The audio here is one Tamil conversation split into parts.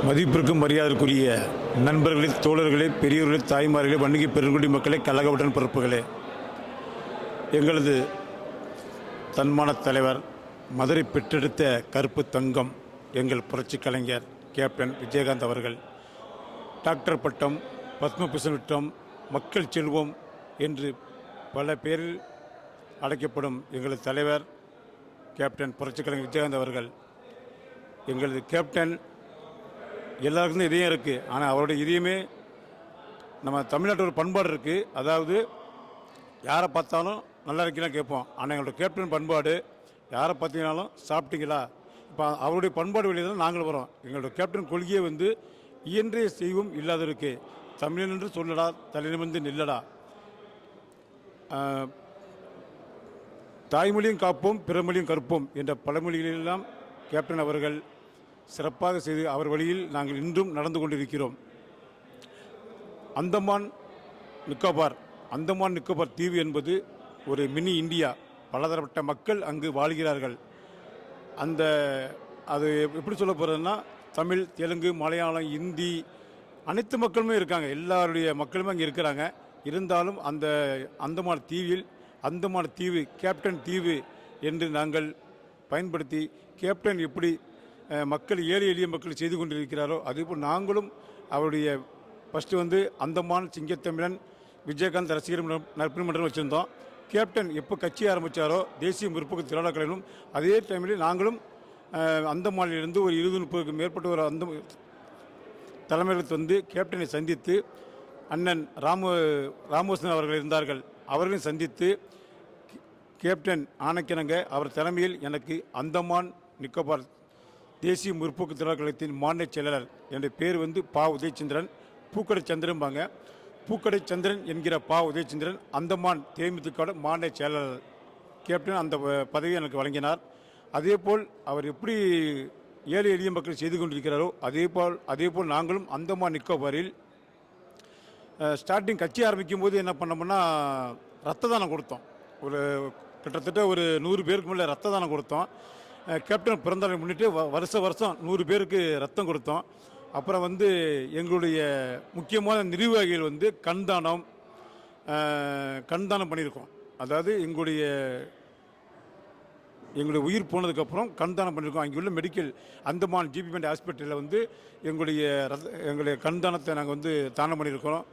மதிப்பிற்கும் மரியாதைக்குரிய நண்பர்களே, தோழர்களே, பெரியவர்களே, தாய்மார்களே, வன்னிய பெருங்குடி மக்களே, கழகவுடன் பொறுப்புகளே, எங்களது தன்மான தலைவர், மதுரை பெற்றெடுத்த கருப்பு தங்கம், எங்கள் புரட்சி கலைஞர் கேப்டன் விஜயகாந்த் அவர்கள் டாக்டர் பட்டம், பத்மபூஷன் பட்டம், மக்கள் செல்வம் என்று பல பேரில் அழைக்கப்படும் எங்களது தலைவர் கேப்டன் புரட்சி கலைஞர் விஜயகாந்த் அவர்கள். எங்களது கேப்டன் எல்லாருக்கும் இதயம் இருக்குது, ஆனால் அவருடைய இதயமே நம்ம தமிழ்நாட்டில் ஒரு பண்பாடு இருக்குது. அதாவது யாரை பார்த்தாலும் நல்லா இருக்கீங்களா கேட்போம், ஆனால் எங்களோட கேப்டன் பண்பாடு யாரை பார்த்தீங்கன்னாலும் சாப்பிட்டீங்களா. இப்போ அவருடைய பண்பாடு வழியில் தான் நாங்கள் வரோம். எங்களோட கேப்டன் கொள்கையை இயன்றே செய்வோம் இல்லாதருக்கு தமிழன் என்று சொல்லடா, தலைநிமிர்ந்து நில்லடா, தாய்மொழியும் காப்போம் பிறமொழியும் கற்போம் என்ற பழமொழிகளெல்லாம் கேப்டன் அவர்கள் சிறப்பாக செய்து அவர் வழியில் நாங்கள் இன்றும் நடந்து கொண்டிருக்கிறோம். அந்தமான் நிக்கோபார் தீவு என்பது ஒரு மினி இந்தியா. பலதரப்பட்ட மக்கள் அங்கு வாழ்கிறார்கள். அது எப்படி சொல்ல போகிறதுன்னா, தமிழ், தெலுங்கு, மலையாளம், இந்தி அனைத்து மக்களுமே இருக்காங்க. எல்லாருடைய மக்களுமே அங்கே இருக்கிறாங்க. இருந்தாலும் அந்த அந்தமான் தீவு கேப்டன் தீவு என்று நாங்கள் பயன்படுத்தி, கேப்டன் எப்படி மக்கள் ஏழை எளிய மக்கள் செய்து கொண்டிருக்கிறாரோ அதேபோல் நாங்களும் அவருடைய ஃபஸ்ட்டு அந்தமான் சிங்கத்தமிழன் விஜயகாந்த் ரசிகர் நற்பணி மன்றம் வச்சுருந்தோம். கேப்டன் எப்போ கட்சி ஆரம்பித்தாரோ தேசிய முற்போக்கு திராவிட கழகம், அதே டைமில் நாங்களும் அந்தமானிலிருந்து ஒரு 20-30க்கு மேற்பட்ட ஒரு தலைமையில் கேப்டனை சந்தித்து, அண்ணன் ராமோசன் அவர்கள் இருந்தார்கள், அவர்களையும் சந்தித்து கேப்டன் ஆணைக்கிணங்க அவர் தலைமையில் எனக்கு அந்தமான் நிக்கோபார் தேசிய முற்போக்கு திராவிட கழகத்தின் மாநில செயலாளர் என்ற பேர் பா உதயச்சந்திரன், பூக்கடை சந்திரன்பாங்க. பூக்கடை சந்திரன் என்கிற பா உதயச்சந்திரன் அந்தமான் தேமுதிக மாநில செயலாளர் கேப்டன் அந்த பதவியை எனக்கு வழங்கினார். அதேபோல் அவர் எப்படி ஏழை எளிய மக்கள் செய்து கொண்டிருக்கிறாரோ அதேபோல் நாங்களும் அந்தமான் நிக்கோபாரில் ஸ்டார்டிங் கட்சி ஆரம்பிக்கும் போது என்ன பண்ணோம்னா ரத்த தானம் கொடுத்தோம். கிட்டத்தட்ட ஒரு 100 பேருக்கு மேலே ரத்த தானம் கொடுத்தோம். கேப்டன் பிறந்தநாளை முன்னிட்டு வருஷம் 100 பேருக்கு ரத்தம் கொடுத்தோம். அப்புறம் எங்களுடைய முக்கியமான நிர்வாகிகள் கண் தானம் பண்ணியிருக்கோம். அதாவது எங்களுடைய உயிர் போனதுக்கப்புறம் கண் தானம் பண்ணியிருக்கோம். அங்கே உள்ள மெடிக்கல் அந்தமான் ஜிபி ஹாஸ்பிட்டலில் எங்களுடைய கண் தானத்தை நாங்கள் தானம் பண்ணியிருக்கிறோம்.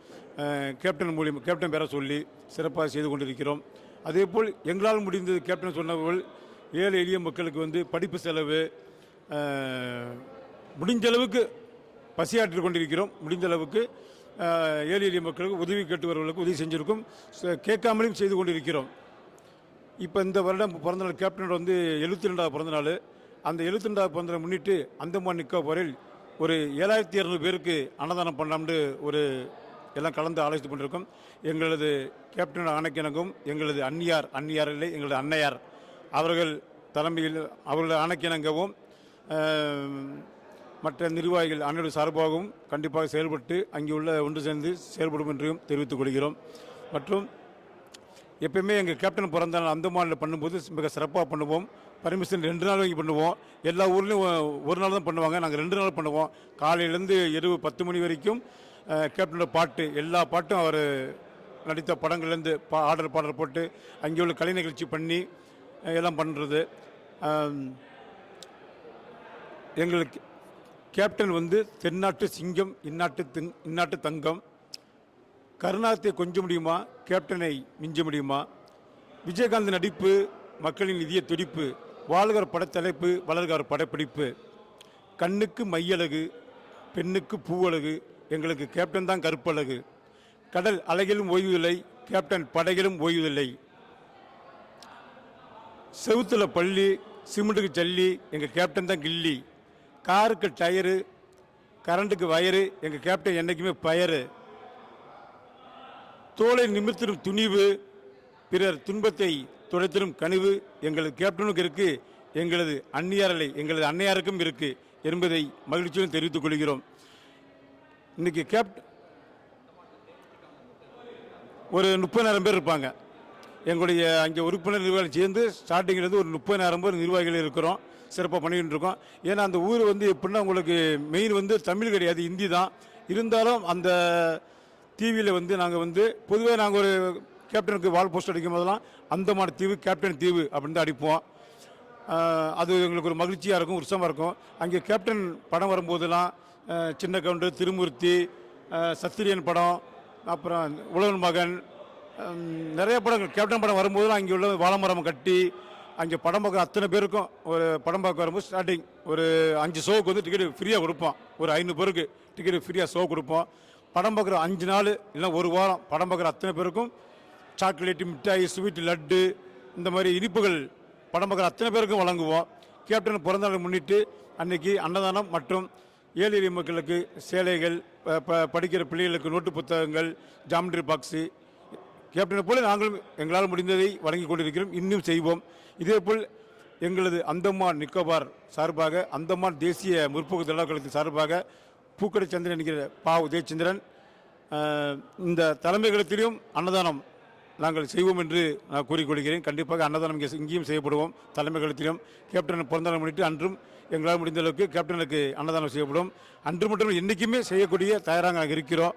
கேப்டன் பேரை சொல்லி சிறப்பாக செய்து கொண்டிருக்கிறோம். அதேபோல் எங்களால் முடிந்தது கேப்டன் சொன்னவர்கள் ஏழை எளிய மக்களுக்கு படிப்பு செலவு முடிஞ்சளவுக்கு பசியாற்றி கொண்டிருக்கிறோம். முடிஞ்சளவுக்கு ஏழை எளிய மக்களுக்கு உதவி கேட்டுவர்களுக்கு உதவி செஞ்சுருக்கோம். கேட்காமலையும் செய்து கொண்டிருக்கிறோம். இப்போ இந்த வருடம் பிறந்தநாள் கேப்டனோட 72வது பிறந்தநாள். அந்த 72வது பிறந்தநாள் முன்னிட்டு அந்தமான் நிக்கோபாரில் ஒரு 7200 பேருக்கு அன்னதானம் பண்ணலாம்னு எல்லாம் கலந்து ஆலோசித்து கொண்டிருக்கோம். எங்களது கேப்டன் ஆணைக்கிணங்கும் எங்களது அந்நியார் இல்லை, எங்களது அன்னையார் அவர்கள் தலைமையில் அவர்கள் ஆணைக்கிணங்கவும் மற்ற நிர்வாகிகள் அனைவரும் சார்பாகவும் கண்டிப்பாக செயல்பட்டு அங்கே உள்ள ஒன்று சேர்ந்து செயல்படும் என்றும் தெரிவித்துக் கொள்கிறோம். மற்றும் எப்பயுமே எங்கள் கேப்டன் பிறந்த நாள் அந்தமானில் பண்ணும்போது மிக சிறப்பாக பண்ணுவோம். பர்மிஷன் 2 நாள் வாங்கி பண்ணுவோம். எல்லா ஊர்லேயும் ஒரு நாள் தான் பண்ணுவாங்க, நாங்கள் 2 நாள் பண்ணுவோம். காலையிலேருந்து இரவு 10 மணி வரைக்கும் கேப்டனோட பாட்டு எல்லா பாட்டும் அவர் நடித்த படங்கள்லேருந்து பாடல் போட்டு அங்கே உள்ள கலை நிகழ்ச்சி பண்ணி எல்லாம் பண்ணுறது. எங்களுக்கு கேப்டன் தென்னாட்டு சிங்கம், இந்நாட்டு தங்கம். கருணாத்தை கொஞ்ச முடியுமா, கேப்டனை மிஞ்ச முடியுமா? விஜயகாந்த் நடிப்பு மக்களின் இதய துடிப்பு, வாழ்கிற படத்தலைப்பு வளர்கார் படப்பிடிப்பு. கண்ணுக்கு மையழகு, பெண்ணுக்கு பூவழகு, எங்களுக்கு கேப்டன் தான் கருப்பழகு. கடல் அலைகளும் ஓய்வதில்லை, கேப்டன் படைகளும் ஓய்வதில்லை. செவுத்தில் பள்ளி, சிமெண்ட்டுக்கு ஜல்லி, எங்கள் கேப்டன் தான் கில்லி. காருக்கு டயரு, கரண்ட்டுக்கு வயரு, எங்கள் கேப்டன் என்றைக்குமே பயரு. தோலை நிமிர்த்திடும் துணிவு, பிறர் துன்பத்தை துடைத்திடும் கனிவு எங்களது கேப்டனுக்கு இருக்குது. எங்களது அந்நியாரலை எங்களது அன்னையாருக்கும் இருக்குது என்பதை மகிழ்ச்சியுடன் தெரிவித்துக் கொள்கிறோம். இன்றைக்கி ஒரு 30,000 பேர் இருப்பாங்க. எங்களுடைய அங்கே உறுப்பினர் நிர்வாகிகள் சேர்ந்து ஸ்டார்டிங்லேருந்து ஒரு 30,000 பேர் நிர்வாகிகள் இருக்கிறோம். சிறப்பாக பண்ணிக்கிட்டு இருக்கோம். ஏன்னா அந்த ஊர் வந்து எப்படின்னா உங்களுக்கு மெயின் வந்து தமிழ் கிடையாது, ஹிந்தி தான். இருந்தாலும் அந்த தீவில் வந்து நாங்கள் வந்து பொதுவாக நாங்கள் ஒரு கேப்டனுக்கு வால் போஸ்ட் அடிக்கும் போதெல்லாம் அந்தமான் தீவு கேப்டன் தீவு அப்படின்னு தான் அடிப்போம். அது எங்களுக்கு ஒரு மகிழ்ச்சியாக இருக்கும், உற்சவமாக இருக்கும். அங்கே கேப்டன் படம் வரும்போதெல்லாம் சின்ன கவுண்டர், திருமூர்த்தி, சத்திரியன் படம், அப்புறம் உழவன் மகன், நிறைய படங்கள் கேப்டன் படம் வரும்போதெல்லாம் அங்கே உள்ள வாழைமரம் கட்டி அங்கே படம் பார்க்குற அத்தனை பேருக்கும் ஒரு படம் பார்க்க வரும்போது ஸ்டார்டிங் ஒரு 5 ஷோவுக்கு வந்து டிக்கெட் ஃப்ரீயாக கொடுப்போம். ஒரு 500 பேருக்கு டிக்கெட் ஃப்ரீயாக ஷோ கொடுப்போம். படம் பார்க்குற 5 நாள் இல்லை ஒரு வாரம் படம் பார்க்குற அத்தனை பேருக்கும் சாக்லேட்டு, மிட்டாய், ஸ்வீட், லட்டு, இந்த மாதிரி இனிப்புகள் படம் பார்க்குற அத்தனை பேருக்கும் வழங்குவோம். கேப்டன் பிறந்தநாளை முன்னிட்டு அன்னைக்கு அன்னதானம் மற்றும் ஏழை எளிய மக்களுக்கு சேலைகள், படிக்கிற பிள்ளைகளுக்கு நோட்டு புத்தகங்கள், ஜாமெட்ரி பாக்ஸு, கேப்டனை போல நாங்களும் எங்களால் முடிந்ததை வழங்கி கொண்டிருக்கிறோம், இன்னும் செய்வோம். இதேபோல் எங்களது அந்தமான் நிக்கோபார் சார்பாக, அந்தமான் தேசிய முற்போக்கு தொழிலாளர் கழகத்தின் சார்பாக பூக்கடை சந்திரன் என்கிற பா உதயச்சந்திரன் இந்த தலைமைகளத்திலும் அன்னதானம் நாங்கள் செய்வோம் என்று நான் கூறிக்கொள்கிறேன். கண்டிப்பாக அன்னதானம் இங்கேயும் செய்யப்படுவோம். தலைமைகளத்திலும் கேப்டன் பிறந்தநாள் முன்னிட்டு அன்றும் எங்களால் முடிந்த அளவுக்கு கேப்டனுக்கு அன்னதானம் செய்யப்படும். அன்று மட்டும் என்றைக்குமே செய்யக்கூடிய தயாராக நாங்கள் இருக்கிறோம்.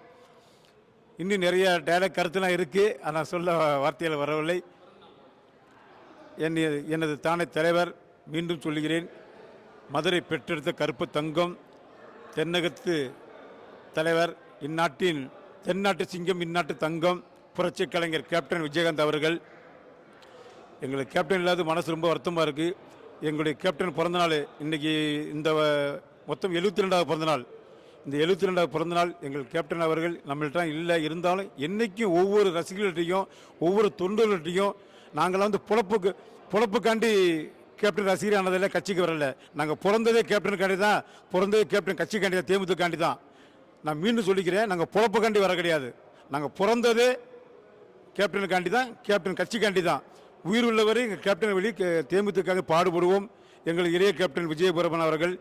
இன்னும் நிறைய டைலாக் கருத்துலாம் இருக்குது, ஆனால் சொல்ல வார்த்தைகள் வரவில்லை. எனது தானே தலைவர், மீண்டும் சொல்லுகிறேன், மதுரை பெற்றெடுத்த கருப்பு தங்கம், தென்னகத்து தலைவர், இந்நாட்டின் தென்னாட்டு சிங்கம், இந்நாட்டு தங்கம், புரட்சி கலைஞர் கேப்டன் விஜயகாந்த் அவர்கள். எங்களுக்கு கேப்டன் இல்லாத மனசு ரொம்ப வருத்தமாக இருக்குது. எங்களுடைய கேப்டன் பிறந்தநாள் இன்றைக்கி, இந்த மொத்தம் 72வது பிறந்தநாள். இந்த 72வது பிறந்தநாள் எங்கள் கேப்டன் அவர்கள் நம்மள்ட்ட இல்லை. இருந்தாலும் என்றைக்கும் ஒவ்வொரு ரசிகர்கள்ட்டையும் ஒவ்வொரு தொண்டர்கள்ட்டையும் நாங்களாம் வந்து பொழப்புக்காண்டி கேப்டன் ரசிகரானதில்லை, கட்சிக்கு வரல. நாங்கள் பிறந்ததே கேப்டனுக்காண்டி தான், பிறந்ததே கேப்டன் கட்சிக்காண்டி தான், தேமுதிகாண்டி தான். நான் மீண்டும் சொல்லிக்கிறேன், நாங்கள் பொழப்புக்காண்டி வர கிடையாது. நாங்கள் பிறந்ததே கேப்டனுக்காண்டி தான், கேப்டன் கட்சிக்காண்டி தான். உயிர் உள்ளவரை எங்கள் கேப்டன் வழி தேமுதிகாக பாடுபடுவோம். எங்கள் இளைய கேப்டன் விஜயபுரமன் அவர்கள்,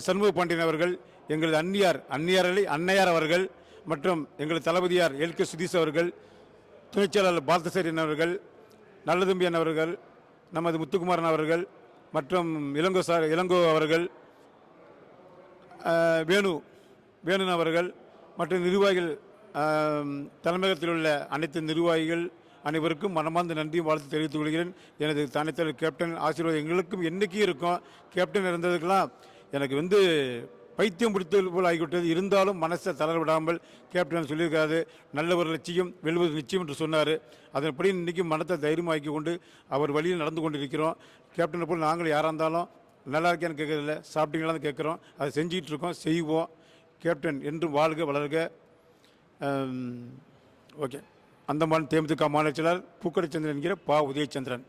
சண்முக பாண்டியன் அவர்கள், எங்களது அன்னையார் அவர்கள் மற்றும் எங்களது தளபதியார் எல்கே சுதீஷ் அவர்கள், துணைச்செயலாளர் பாலசேரியன் அவர்கள், நல்லதம்பி அவர்கள், நமது முத்துக்குமாரன் அவர்கள் மற்றும் இளங்கோ அவர்கள், வேணு அவர்கள் மற்றும் நிர்வாகிகள், தலைமையகத்தில் உள்ள அனைத்து நிர்வாகிகள் அனைவருக்கும் மனமார்ந்த நன்றியும் வாழ்த்து தெரிவித்துக் கொள்கிறேன். எனது தனித்தலைவர் கேப்டன் ஆசீர்வாதம் எங்களுக்கும் என்றைக்கும் இருக்கும். கேப்டன் இருந்ததுக்கெல்லாம் எனக்கு வந்து பைத்தியம் பிடித்தது போல் ஆகிவிட்டது. இருந்தாலும் மனசை தளர விடாமல் கேப்டன் சொல்லியிருக்காரு, நல்ல ஒரு லட்சியம் வெல்வது நிச்சயம் என்று சொன்னார். அதன்படி இன்றைக்கும் மனத்தை தைரியமாக்கி கொண்டு அவர் வழியில் நடந்து கொண்டிருக்கிறோம். கேப்டனை போல் நாங்கள் யாராக இருந்தாலும் நல்லா இருக்கேன்னு கேட்கறதில்ல, சாப்பிட்டீங்களான்னு கேட்குறோம். அதை செஞ்சுக்கிட்டு இருக்கோம், செய்வோம். கேப்டன் என்றும் வாழ்க வளர்க. ஓகே. அந்தமான் தேமுதிக மாநில செயலாளர் பூக்கடை சந்திரன் என்கிற பா உதயச்சந்திரன்.